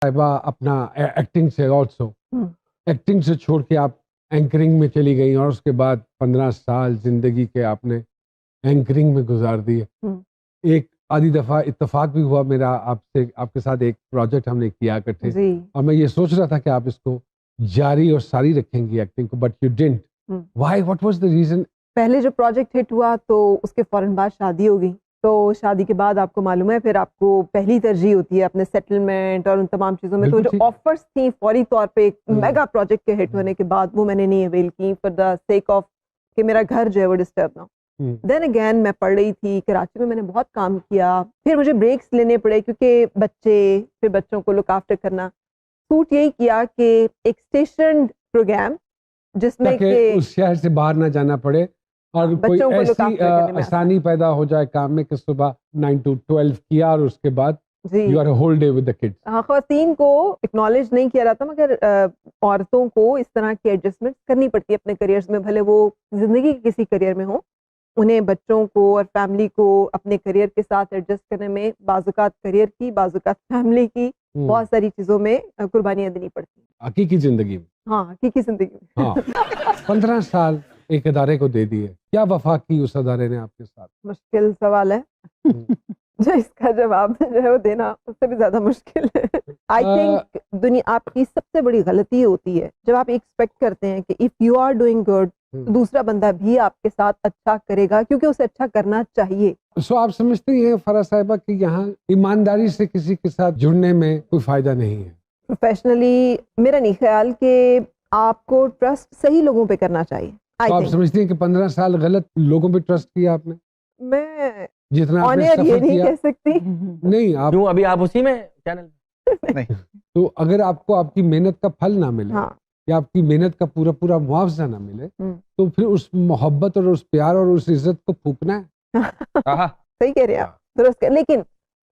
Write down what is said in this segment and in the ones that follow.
साहिबा अपना एक्टिंग से ऑल्सो एक्टिंग से छोड़ के आप एंकरिंग में चली गई और उसके बाद 15 साल जिंदगी के आपने एंकरिंग में गुजार दिए। एक आधी दफा इत्तेफाक भी हुआ मेरा आपसे, आपके साथ एक प्रोजेक्ट हमने किया इकट्ठे और मैं ये सोच रहा था कि आप इसको जारी और सारी रखेंगी एक्टिंग को, but you didn't. Why, what was the reason? पहले जो प्रोजेक्ट हिट हुआ तो उसके फौरन बाद शादी हो गई, तो शादी के बाद आपको मालूम है फिर आपको पहली तरजीह होती है अपने सेटलमेंट और उन तमाम चीज़ों में। तो जो ऑफर्स थी फौरी तौर पे एक मेगा प्रोजेक्ट के हिट होने के बाद वो मैंने नहीं अवेल की फॉर द सेक ऑफ कि मेरा घर जो है वो डिस्टर्ब ना हो। देन अगेन मैं पढ़ रही थी कराची में, मैंने बहुत काम किया, फिर मुझे ब्रेक्स लेने पड़े क्योंकि बच्चे, फिर बच्चों को लुक आफ्टर करना। सूट यही किया कि एक स्टेशन प्रोग्राम जिसमें कि उस शहर से बाहर ना जाना पड़े और कोई ऐसी आसानी पैदा हो जाए काम में कि सुबह 9 to 12 किया और उसके बाद you are whole day with the kids. हाँ, ख्वातीन को एक्नॉलेज नहीं किया जाता मगर औरतों को इस तरह की एडजस्टमेंट करनी पड़ती है अपने करियर्स में, भले वो जिंदगी के किसी करियर में हो। उन्हें बच्चों को और फैमिली को अपने करियर के साथ एडजस्ट करने में बाज़-औक़ात करियर की, बाज़-औक़ात फैमिली की, बहुत सारी चीज़ों में कुर्बानियाँ देनी पड़ती हैं हकीकी जिंदगी में। हाँ, हकीकी जिंदगी में। हाँ। 15 साल एक इदारे को दे दिए, क्या वफा की उस इदारे ने आपके साथ? मुश्किल सवाल है जो इसका जवाब जो है वो देना उससे भी ज्यादा मुश्किल है। आई थिंक दुनिया आपकी सबसे बड़ी गलती होती है जब आप एक्सपेक्ट करते हैं कि if you are doing good तो दूसरा बंदा भी आपके साथ अच्छा करेगा क्योंकि उसे अच्छा करना चाहिए। सो आप समझते हैं फराज साहिबा कि यहाँ ईमानदारी से किसी के साथ जुड़ने में कोई फायदा नहीं है? प्रोफेशनली मेरा नहीं ख्याल कि आपको ट्रस्ट सही लोगों पे करना चाहिए। तो आप समझती हैं कि 15 साल गलत लोगों पे ट्रस्ट किया आपने? मैं जितना आपने ये सफर नहीं किया कह सकती। नहीं आप क्यों, अभी आप उसी में चैनल नहीं तो अगर आपको आपकी मेहनत का फल ना मिले हाँ। या आपकी मेहनत का पूरा पूरा मुआवजा ना मिले तो फिर उस मोहब्बत और उस प्यार और उस इज्जत को फूकना है। सही कह रहे हैं आप, दुरुस्त। लेकिन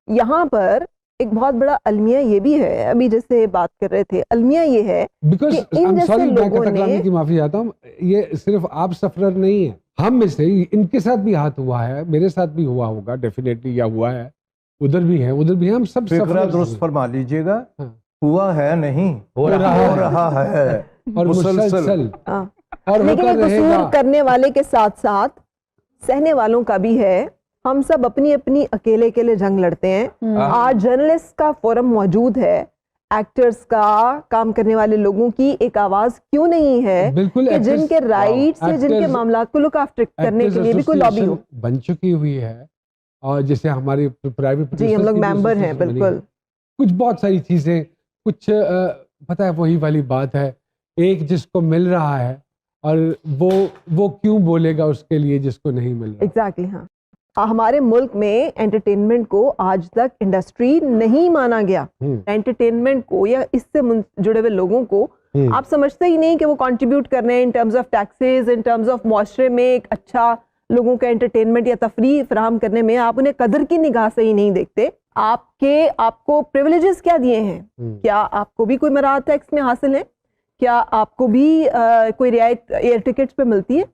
यहाँ पर एक बहुत बड़ा अलमिया ये भी है, अभी जैसे बात कर रहे थे, अलमिया ये है बिकॉज सॉरी मैं कतलामी की माफी चाहता हूँ, ये सिर्फ आप सफरर नहीं है, हम में से इनके साथ भी हाथ हुआ है, मेरे साथ भी हुआ होगा डेफिनेटली, या हुआ है, उधर भी है उधर भी है, हम सब सफरर। दुरुस्त फरमा लीजिएगा, हुआ है नहीं हो रहा है और मुसलसल और लेकिन कसूर करने वाले के साथ साथ सहने वालों का भी है। हम सब अपनी अपनी अकेले अकेले जंग लड़ते हैं। आज जर्नलिस्ट का फोरम मौजूद है, एक्टर्स का, काम करने वाले लोगों की एक आवाज क्यों नहीं है कि जिनके राइट्स से, जिनके मामला को लुक आफ्टर करने के लिए भी कोई लॉबी हो। बन चुकी हुई है और जैसे हमारी प्राइवेट जी हम लोग मेंबर हैं, बिल्कुल। कुछ बहुत सारी चीजें, कुछ पता है वही वाली बात है, एक जिसको मिल रहा है और वो क्यों बोलेगा उसके लिए जिसको नहीं मिल रहा। एग्जैक्टली हाँ, हमारे मुल्क में एंटरटेनमेंट को आज तक इंडस्ट्री नहीं माना गया। एंटरटेनमेंट को या इससे जुड़े हुए लोगों को आप समझते ही नहीं कि वो कंट्रीब्यूट कर रहे हैं in terms of taxes, in terms of मुआशरे में एक अच्छा लोगों का एंटरटेनमेंट या तफरीह फराहम करने में। आप उन्हें कदर की निगाह से ही नहीं देखते। आपको प्रिविलेजेस क्या दिए हैं? क्या आपको भी कोई मराहत टैक्स में हासिल है? क्या आपको भी कोई रियायत एयर टिकट्स पे मिलती है?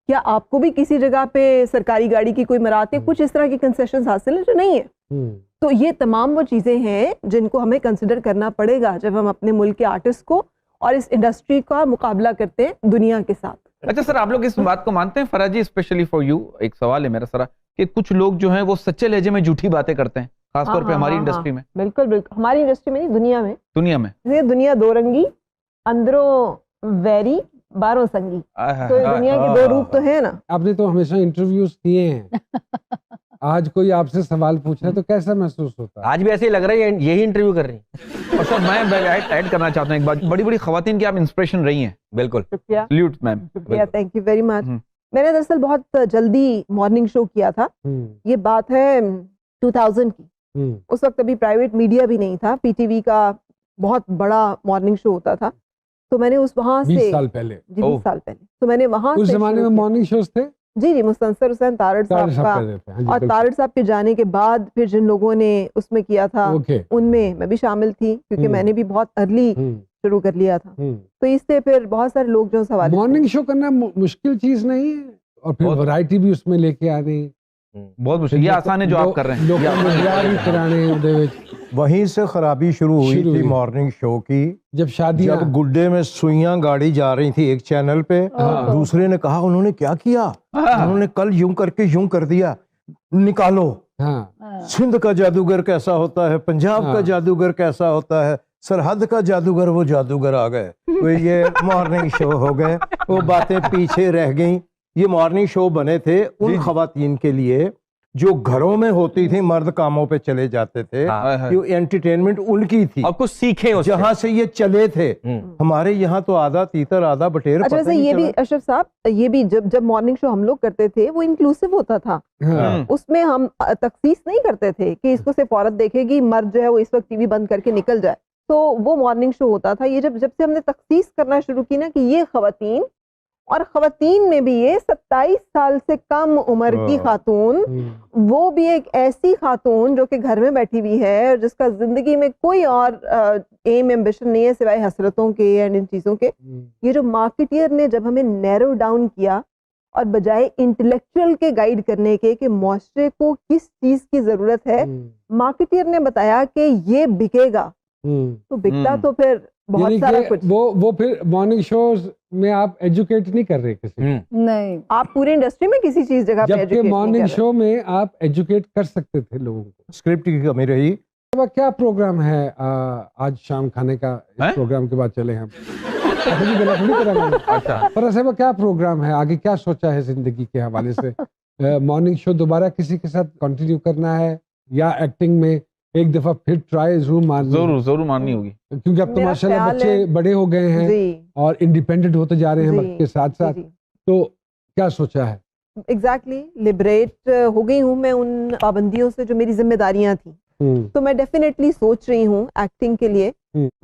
क्या आपको भी किसी जगह पे सरकारी गाड़ी की कोई मराहत है? कुछ इस तरह की कंसेशंस हासिल है जो नहीं है। तो ये तमाम वो चीजें हैं जिनको हमें कंसिडर करना पड़ेगा जब हम अपने मुल्क के आर्टिस्ट को और इस इंडस्ट्री का मुकाबला करते हैं दुनिया के साथ। अच्छा सर, आप लोग इस बात को मानते हैं फराजी, स्पेशली फॉर यू, एक सवाल है मेरा सर, कि कुछ लोग जो हैं वो सच्चे लहजे में झूठी बातें करते हैं, खासतौर पे हमारी इंडस्ट्री में? बिल्कुल बिल्कुल, हमारी इंडस्ट्री में नहीं, दुनिया में। ये दुनिया दो रंगी, अंदरों वैरी, बाहरों संगी। तो दुनिया के दो रूप तो है ना। आपने तो हमेशा इंटरव्यूज किए हैं आज कोई आपसे सवाल पूछ रहा है तो कैसा महसूस होता है? आज भी ऐसे ही लग रहा है यही इंटरव्यू कर रही हैं। और सर मैं ऐड करना चाहता हूँ एक बात, बड़ी बड़ी खवातीन की आप इंस्पिरेशन रही हैं। बिल्कुल, salute ma'am, thank you very much. मैंने दरअसल बहुत जल्दी मॉर्निंग शो किया था, ये बात है 2000 की। उस वक्त अभी प्राइवेट मीडिया भी नहीं था, पीटीवी का बहुत बड़ा मॉर्निंग शो होता था। तो मैंने वहां से 20 साल पहले, जी 20 साल पहले, तो मैंने वहां उस जमाने में मॉर्निंग शोज थे। जी मुस्तनसर हुसैन तारड़ साहब का, और तारड़ साहब के जाने के बाद फिर जिन लोगों ने उसमें किया था उनमें मैं भी शामिल थी, क्योंकि मैंने भी बहुत अर्ली शुरू कर लिया था। तो इससे फिर बहुत सारे लोग जो सवाल, मॉर्निंग शो करना मुश्किल चीज नहीं है और फिर वैरायटी भी उसमें लेके आनी, बहुत मुश्किल, ये आसान है जो आप कर रहे हैं, ये आसान है। वहीं से खराबी शुरू हुई थी मॉर्निंग शो की, जब गुड्डे में सुइयां गाड़ी जा रही थी एक चैनल पे, दूसरे ने कहा उन्होंने क्या किया, उन्होंने कल यूं करके यूं कर दिया, निकालो। सिंध का जादूगर कैसा होता है, पंजाब का जादूगर कैसा होता है, सरहद का जादूगर, वो जादूगर आ गए, तो ये मॉर्निंग शो हो गए, वो बातें पीछे रह गईं। ये मॉर्निंग शो बने थे उन खवातीन के लिए जो घरों में होती थी, मर्द कामों पे चले जाते थे, ये एंटरटेनमेंट उनकी थी और कुछ सीखे उससे। जहां से ये चले थे। हमारे यहाँ तो आधा तीतर आधा बटेर। अच्छा, वैसे ये भी अशरफ साहब, ये भी जब मॉर्निंग शो हम लोग करते थे वो इंक्लूसिव होता था। उसमें हम तखसीस नहीं करते थे कि इसको सिर्फ औरत देखेगी, मर्द जो है वो इस वक्त टीवी बंद करके निकल जाए, तो वो मॉर्निंग शो होता था। ये जब से हमने तखसीस करना शुरू की ना कि ये खवातीन, और खवातीन में भी ये 27 साल से कम उम्र की खातून, वो भी एक ऐसी खातून जो कि घर में बैठी हुई है और जिसका जिंदगी में कोई और एम एम्बिशन नहीं है सिवाय हसरतों के एंड इन चीजों के। ये जो मार्केटियर ने जब हमें नैरो डाउन किया और बजाय इंटेलेक्चुअल के गाइड करने के कि मुआशरे को किस चीज की जरूरत है, मार्केटियर ने बताया कि ये बिकेगा, तो बिकता तो फिर बहुत सारा कुछ। वो फिर मॉर्निंग शोज में आप एजुकेट नहीं कर रहे किसी, नहीं, आप पूरी इंडस्ट्री में किसी चीज जगह पे जबकि मॉर्निंग शो में आप एजुकेट कर सकते थे लोगों को। स्क्रिप्ट की कमी रही। क्या प्रोग्राम है आज शाम खाने का? इस प्रोग्राम के बाद चले हम। अच्छा, पर साहब क्या प्रोग्राम है आगे, क्या सोचा है जिंदगी के हवाले से? मॉर्निंग शो दोबारा किसी के साथ कंटिन्यू करना है या एक्टिंग में एक दफा फिर ट्राई जरूर मारनी होगी, क्योंकि अब तो माशाल्लाह बच्चे बड़े हो गए हैं और इंडिपेंडेंट होते जा रहे हैं वक्त के साथ साथ, तो क्या सोचा है? एग्जैक्टली लिबरेट हो गई हूँ मैं उन पाबंदियों से जो मेरी जिम्मेदारियां थी, तो मैं डेफिनेटली सोच रही हूँ एक्टिंग के लिए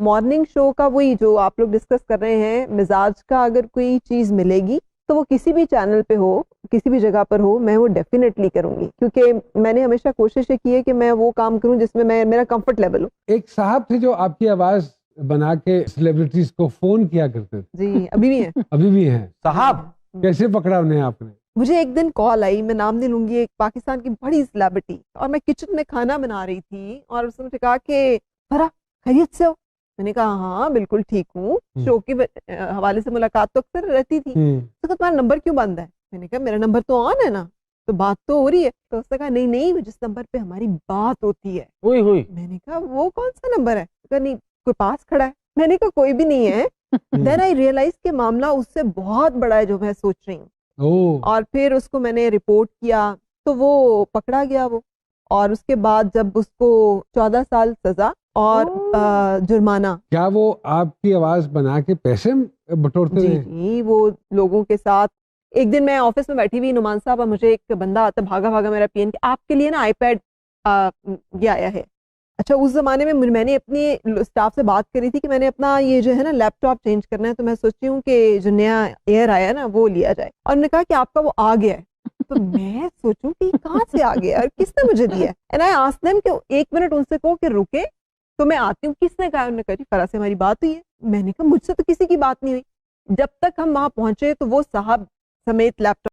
मॉर्निंग शो का वही जो आप लोग डिस्कस कर रहे हैं मिजाज का अगर कोई चीज मिलेगी तो वो किसी भी चैनल पे हो, किसी भी जगह पर हो, मैं वो डेफिनेटली करूंगी, क्योंकि मैंने हमेशा कोशिश की है कि मैं वो काम करूं जिसमें मेरा कंफर्ट लेवल हो। एक साहब थे जो आपकी आवाज बना के सेलिब्रिटीज को फोन किया करते थे। जी, अभी भी हैं। अभी भी हैं साहब? कैसे पकड़ा उन्हें आपने? मुझे एक दिन कॉल आई, मैं नाम नहीं लूंगी, एक पाकिस्तान की बड़ी सेलिब्रिटी, और मैं किचन में खाना बना रही थी और उसने मुझे कहा कि फरा खैरियत से हो? मैंने कहा हाँ बिल्कुल ठीक हूँ, शो के हवाले से मुलाकात तो अक्सर रहती थी। तो तुम्हारा नंबर क्यों बंद है? मैंने कहा मेरा नंबर तो ऑन है ना, तो बात तो हो रही है। तो उसने कहा नहीं, जिस नंबर पे हमारी बात होती है। मैंने कहा वो कौन सा नंबर है? कहा नहीं, कोई पास खड़ा है। मैंने कहा कोई भी नहीं है। देन आई रियलाइज के मामला उससे बहुत बड़ा है जो मैं सोच रही हूँ, और फिर उसको मैंने रिपोर्ट किया तो वो पकड़ा गया वो, और उसके बाद जब उसको 14 साल सजा और जुर्माना। क्या वो आपकी आवाज बना के पैसे बटोरते थे? जी, वो लोगों के साथ। एक दिन मैं ऑफिस में बैठी हुई नुमान साहब, और मुझे एक बंदा आता भागा मेरा पीएन के आपके लिए ना आईपैड ये आया है। अच्छा, उस जमाने में मैंने अपनी स्टाफ से बात करी थी कि मैंने अपना ये जो है ना लैपटॉप चेंज करना है, तो मैं सोचती हूँ कि जो नया एयर आया ना वो लिया जाए, और उन्होंने कहा कि आपका वो आ गया है। तो मैं सोचूं कि कहाँ से आ गया और किसने मुझे दिया है। एंड आई आस्क्ड देम कि एक मिनट उनसे कहो कि रुके तो मैं आती हूँ। किसने कहा? उन्होंने कहा फरा से हमारी बात हुई है। मैंने कहा मुझसे तो किसी की बात नहीं हुई। जब तक हम वहां पहुंचे तो वो साहब समेत लैपटॉप